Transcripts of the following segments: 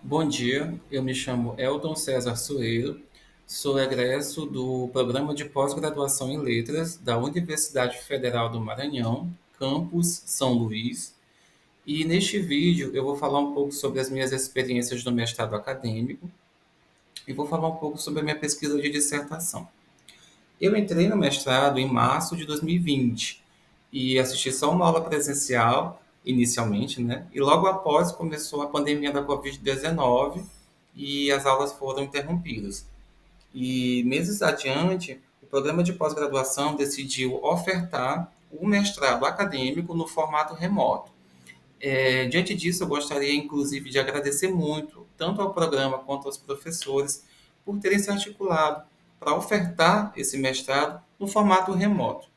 Bom dia, eu me chamo Elton César Soeiro, sou egresso do Programa de Pós-Graduação em Letras da Universidade Federal do Maranhão, campus São Luís, e neste vídeo eu vou falar um pouco sobre as minhas experiências no mestrado acadêmico e vou falar um pouco sobre a minha pesquisa de dissertação. Eu entrei no mestrado em março de 2020 e assisti só uma aula presencial inicialmente, né? E logo após começou a pandemia da Covid-19 e as aulas foram interrompidas. E meses adiante, o programa de pós-graduação decidiu ofertar o mestrado acadêmico no formato remoto. Diante disso, eu gostaria, inclusive, de agradecer muito, tanto ao programa quanto aos professores, por terem se articulado para ofertar esse mestrado no formato remoto.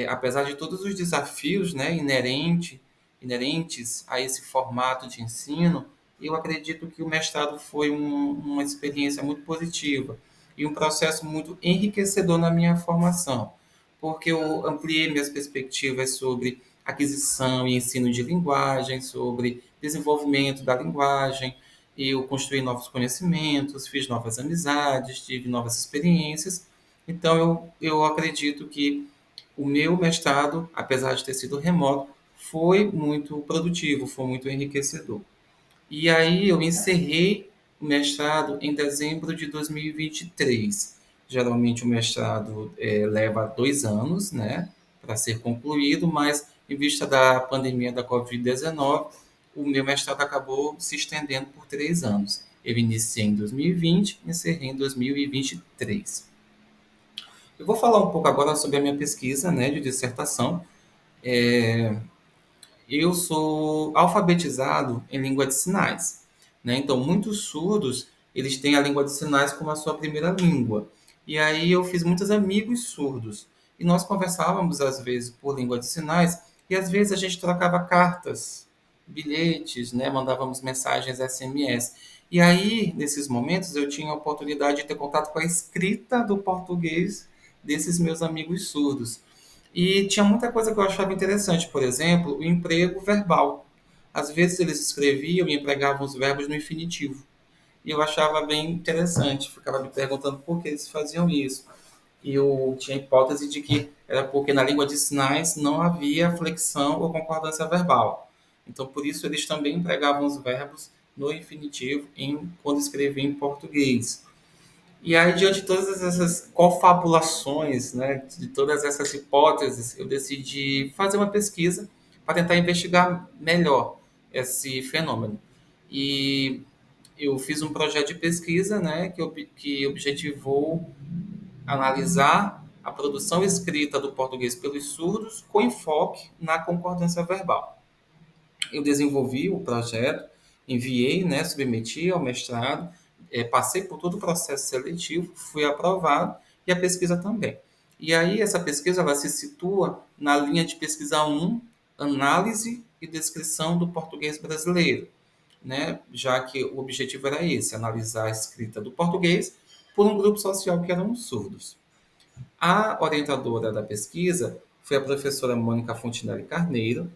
Apesar de todos os desafios, né, inerentes a esse formato de ensino, eu acredito que o mestrado foi uma experiência muito positiva e um processo muito enriquecedor na minha formação, porque eu ampliei minhas perspectivas sobre aquisição e ensino de linguagem, sobre desenvolvimento da linguagem, eu construí novos conhecimentos, fiz novas amizades, tive novas experiências. Então, eu acredito que o meu mestrado, apesar de ter sido remoto, foi muito produtivo, foi muito enriquecedor. E aí eu encerrei o mestrado em dezembro de 2023. Geralmente o mestrado leva 2 anos, né, para ser concluído, mas em vista da pandemia da Covid-19, o meu mestrado acabou se estendendo por 3 anos. Eu iniciei em 2020, encerrei em 2023. Eu vou falar um pouco agora sobre a minha pesquisa, né, de dissertação. É, eu sou alfabetizado em língua de sinais, né? Então, muitos surdos, eles têm a língua de sinais como a sua primeira língua. E aí eu fiz muitos amigos surdos. E nós conversávamos, às vezes, por língua de sinais, e às vezes a gente trocava cartas, bilhetes, né? Mandávamos mensagens SMS. E aí, nesses momentos, eu tinha a oportunidade de ter contato com a escrita do português desses meus amigos surdos. E tinha muita coisa que eu achava interessante, por exemplo, o emprego verbal. Às vezes eles escreviam e empregavam os verbos no infinitivo. E eu achava bem interessante, ficava me perguntando por que eles faziam isso. E eu tinha a hipótese de que era porque na língua de sinais não havia flexão ou concordância verbal. Então, por isso, eles também empregavam os verbos no infinitivo quando escreviam em português. E aí, diante de todas essas confabulações, né, de todas essas hipóteses, eu decidi fazer uma pesquisa para tentar investigar melhor esse fenômeno. E eu fiz um projeto de pesquisa, né, que objetivou analisar a produção escrita do português pelos surdos com enfoque na concordância verbal. Eu desenvolvi o projeto, enviei, né, submeti ao mestrado, passei por todo o processo seletivo, fui aprovado e a pesquisa também. E aí essa pesquisa ela se situa na linha de pesquisa 1, análise e descrição do português brasileiro, né? Já que o objetivo era esse, analisar a escrita do português por um grupo social que eram os surdos. A orientadora da pesquisa foi a professora Mônica Fontinelli Carneiro,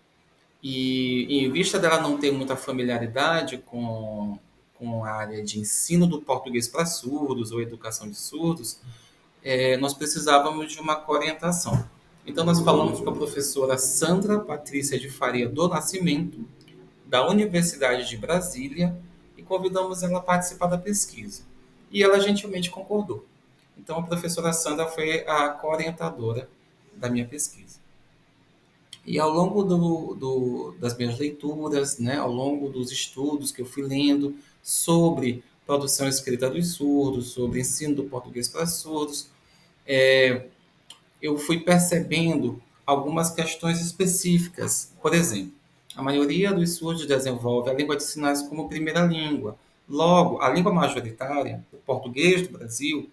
e em vista dela não ter muita familiaridade com a área de ensino do português para surdos ou educação de surdos, nós precisávamos de uma orientação. Então, nós falamos com a professora Sandra Patrícia de Faria do Nascimento, da Universidade de Brasília, e convidamos ela a participar da pesquisa. E ela gentilmente concordou. Então, a professora Sandra foi a orientadora da minha pesquisa. E ao longo das minhas leituras, né, ao longo dos estudos que eu fui lendo sobre produção escrita dos surdos, sobre ensino do português para surdos, eu fui percebendo algumas questões específicas. Por exemplo, a maioria dos surdos desenvolve a língua de sinais como primeira língua. Logo, a língua majoritária, o português do Brasil,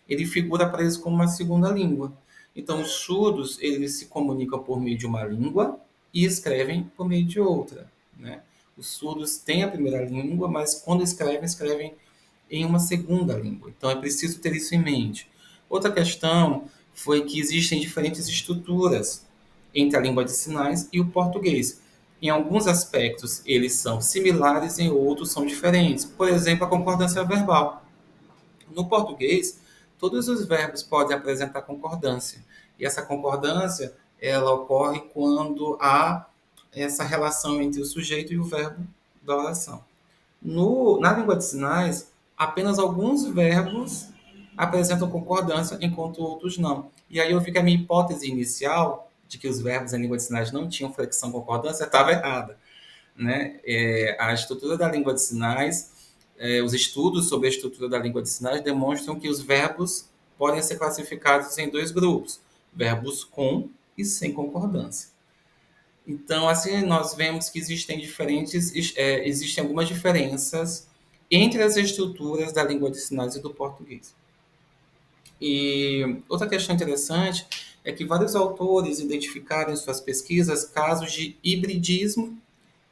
ele figura para eles como uma segunda língua. Então, os surdos, eles se comunicam por meio de uma língua e escrevem por meio de outra, né? Os surdos têm a primeira língua, mas quando escrevem, escrevem em uma segunda língua. Então, é preciso ter isso em mente. Outra questão foi que existem diferentes estruturas entre a língua de sinais e o português. Em alguns aspectos, eles são similares, em outros são diferentes. Por exemplo, a concordância verbal. No português, todos os verbos podem apresentar concordância. E essa concordância, ela ocorre quando há essa relação entre o sujeito e o verbo da oração. Na língua de sinais, apenas alguns verbos apresentam concordância, enquanto outros não. E aí eu vi que a minha hipótese inicial de que os verbos em língua de sinais não tinham flexão concordância estava errada, né? A estrutura da língua de sinais, os estudos sobre a estrutura da língua de sinais demonstram que os verbos podem ser classificados em dois grupos: verbos com e sem concordância. Então, assim, nós vemos que existem algumas diferenças entre as estruturas da língua de sinais e do português. E outra questão interessante é que vários autores identificaram em suas pesquisas casos de hibridismo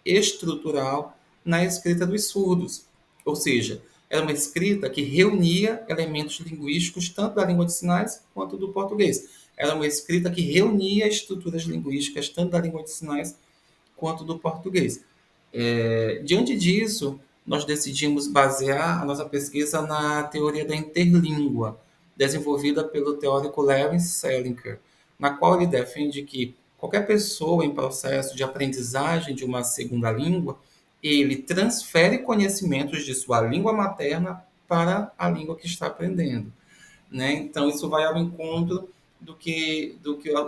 estrutural na escrita dos surdos. Ou seja, era uma escrita que reunia elementos linguísticos tanto da língua de sinais quanto do português. Era uma escrita que reunia estruturas linguísticas tanto da língua de sinais quanto do português. Diante disso, nós decidimos basear a nossa pesquisa na teoria da interlíngua, desenvolvida pelo teórico Larry Selinker, na qual ele defende que qualquer pessoa em processo de aprendizagem de uma segunda língua, ele transfere conhecimentos de sua língua materna para a língua que está aprendendo, né? Então, isso vai ao encontro do que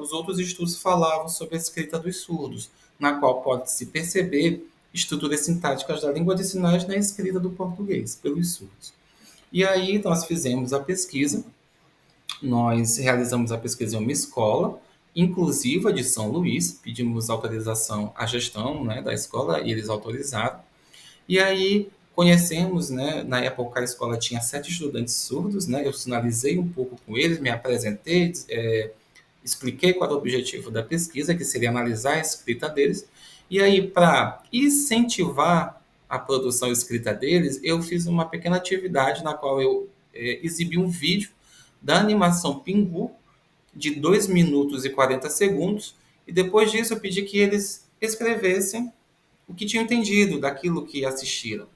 os outros estudos falavam sobre a escrita dos surdos, na qual pode-se perceber estruturas sintáticas da língua de sinais na escrita do português, pelos surdos. E aí nós fizemos a pesquisa, nós realizamos a pesquisa em uma escola inclusiva de São Luís, pedimos autorização à gestão, né, da escola e eles autorizaram. E aí conhecemos, né, na época a escola tinha 7 estudantes surdos, né, eu sinalizei um pouco com eles, me apresentei, expliquei qual era o objetivo da pesquisa, que seria analisar a escrita deles, e aí para incentivar a produção escrita deles, eu fiz uma pequena atividade na qual eu exibi um vídeo da animação Pingu, de 2 minutos e 40 segundos, e depois disso eu pedi que eles escrevessem o que tinham entendido daquilo que assistiram.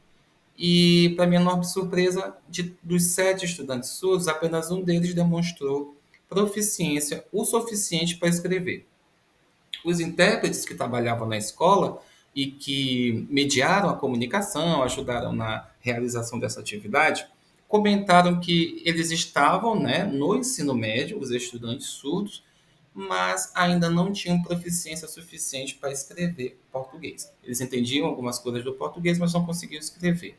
E, para minha enorme surpresa, dos 7 estudantes surdos, apenas um deles demonstrou proficiência o suficiente para escrever. Os intérpretes que trabalhavam na escola e que mediaram a comunicação, ajudaram na realização dessa atividade, comentaram que eles estavam, né, no ensino médio, os estudantes surdos, mas ainda não tinham proficiência suficiente para escrever português. Eles entendiam algumas coisas do português, mas não conseguiam escrever.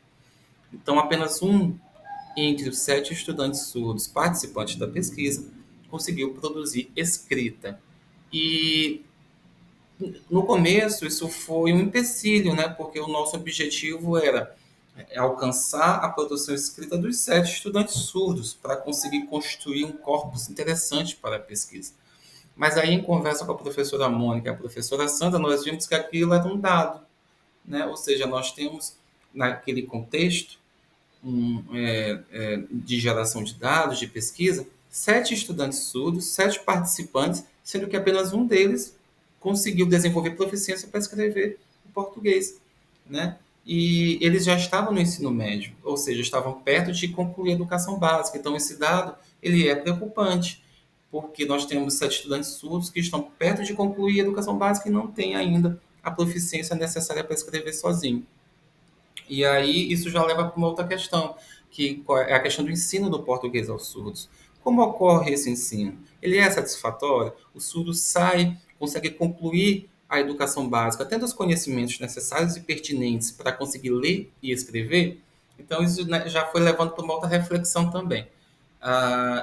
Então, apenas um entre os 7 estudantes surdos participantes da pesquisa conseguiu produzir escrita. E no começo isso foi um empecilho, né? Porque o nosso objetivo era alcançar a produção escrita dos 7 estudantes surdos para conseguir construir um corpus interessante para a pesquisa. Mas aí, em conversa com a professora Mônica e a professora Sandra, nós vimos que aquilo era um dado, né? Ou seja, nós temos naquele contexto de geração de dados, de pesquisa, 7 estudantes surdos, 7 participantes, sendo que apenas um deles conseguiu desenvolver proficiência para escrever o português, né? E eles já estavam no ensino médio, ou seja, estavam perto de concluir a educação básica. Então, esse dado ele é preocupante, porque nós temos 7 estudantes surdos que estão perto de concluir a educação básica e não têm ainda a proficiência necessária para escrever sozinho. E aí isso já leva para uma outra questão, que é a questão do ensino do português aos surdos. Como ocorre esse ensino? Ele é satisfatório? O surdo sai, consegue concluir a educação básica, tendo os conhecimentos necessários e pertinentes para conseguir ler e escrever? Então isso, né, já foi levando para uma outra reflexão também.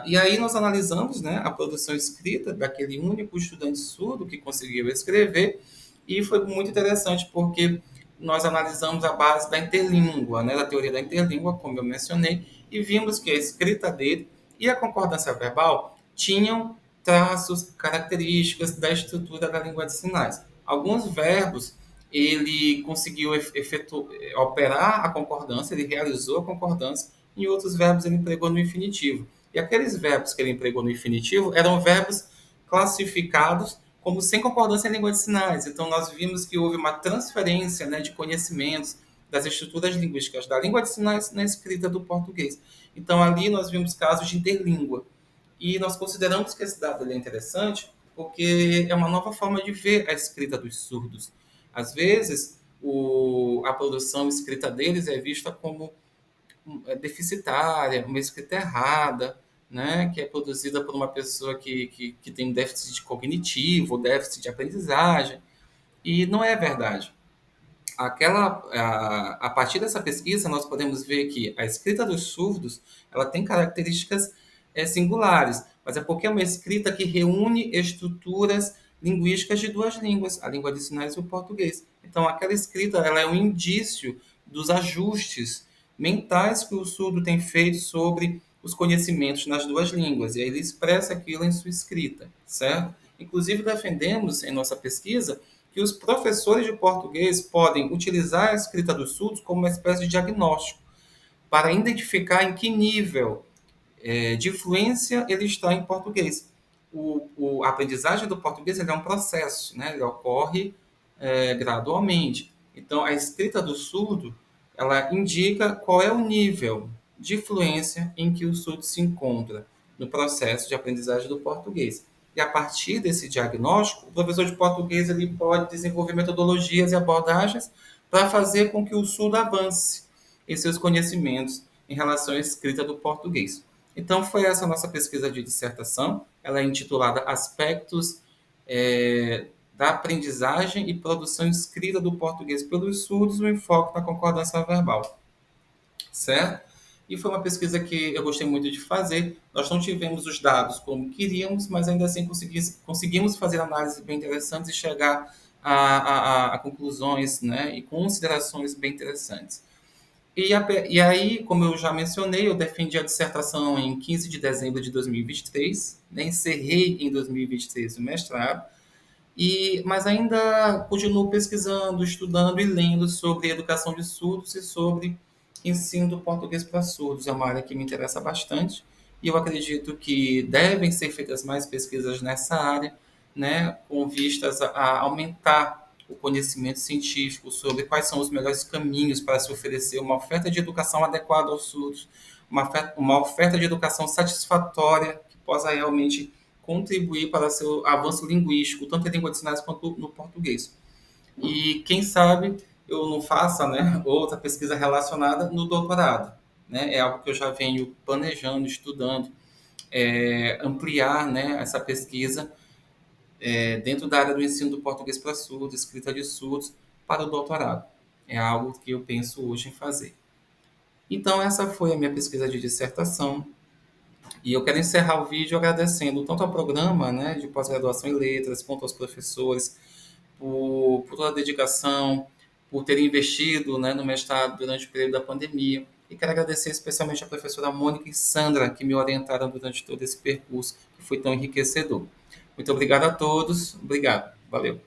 E aí nós analisamos, né, a produção escrita daquele único estudante surdo que conseguiu escrever, e foi muito interessante porque nós analisamos a base da interlíngua, né, da teoria da interlíngua, como eu mencionei, e vimos que a escrita dele e a concordância verbal tinham traços, características da estrutura da língua de sinais. Alguns verbos ele conseguiu operar a concordância, ele realizou a concordância, e outros verbos ele empregou no infinitivo. E aqueles verbos que ele empregou no infinitivo eram verbos classificados como sem concordância em língua de sinais. Então, nós vimos que houve uma transferência, né, de conhecimentos das estruturas linguísticas da língua de sinais na escrita do português. Então, ali nós vimos casos de interlíngua. E nós consideramos que esse dado ele é interessante porque é uma nova forma de ver a escrita dos surdos. Às vezes, a produção escrita deles é vista como deficitária, uma escrita errada, né, que é produzida por uma pessoa que tem um déficit cognitivo, déficit de aprendizagem, e não é verdade. A partir dessa pesquisa, nós podemos ver que a escrita dos surdos ela tem características singulares, mas é porque é uma escrita que reúne estruturas linguísticas de duas línguas, a língua de sinais e o português. Então, aquela escrita ela é um indício dos ajustes mentais que o surdo tem feito sobre os conhecimentos nas duas línguas, e aí ele expressa aquilo em sua escrita, certo? Inclusive, defendemos em nossa pesquisa que os professores de português podem utilizar a escrita dos surdos como uma espécie de diagnóstico para identificar em que nível de fluência ele está em português. A aprendizagem do português ele é um processo, né? Ele ocorre gradualmente. Então, a escrita do surdo ela indica qual é o nível de fluência em que o surdo se encontra no processo de aprendizagem do português. E a partir desse diagnóstico, o professor de português ele pode desenvolver metodologias e abordagens para fazer com que o surdo avance em seus conhecimentos em relação à escrita do português. Então, foi essa a nossa pesquisa de dissertação. Ela é intitulada Aspectos da aprendizagem e produção escrita do português pelos surdos, o enfoque na concordância verbal, certo? E foi uma pesquisa que eu gostei muito de fazer. Nós não tivemos os dados como queríamos, mas ainda assim conseguimos fazer análises bem interessantes e chegar a conclusões, né, e considerações bem interessantes. E aí, como eu já mencionei, eu defendi a dissertação em 15 de dezembro de 2023, né, encerrei em 2023 o mestrado, mas ainda continuo pesquisando, estudando e lendo sobre educação de surdos e sobre ensino do português para surdos. É uma área que me interessa bastante e eu acredito que devem ser feitas mais pesquisas nessa área, né, com vistas a aumentar o conhecimento científico sobre quais são os melhores caminhos para se oferecer uma oferta de educação adequada aos surdos, uma oferta de educação satisfatória que possa realmente contribuir para seu avanço linguístico, tanto em língua de sinais quanto no português. E quem sabe eu não faça, né, outra pesquisa relacionada no doutorado. Né? É algo que eu já venho planejando, estudando, ampliar, né, essa pesquisa dentro da área do ensino do português para surdos, escrita de surdos, para o doutorado. É algo que eu penso hoje em fazer. Então, essa foi a minha pesquisa de dissertação. E eu quero encerrar o vídeo agradecendo tanto ao programa, né, de pós-graduação em letras, quanto aos professores por toda a dedicação, por terem investido, né, no mestrado durante o período da pandemia. E quero agradecer especialmente a professora Mônica e Sandra, que me orientaram durante todo esse percurso, que foi tão enriquecedor. Muito obrigado a todos. Obrigado. Valeu.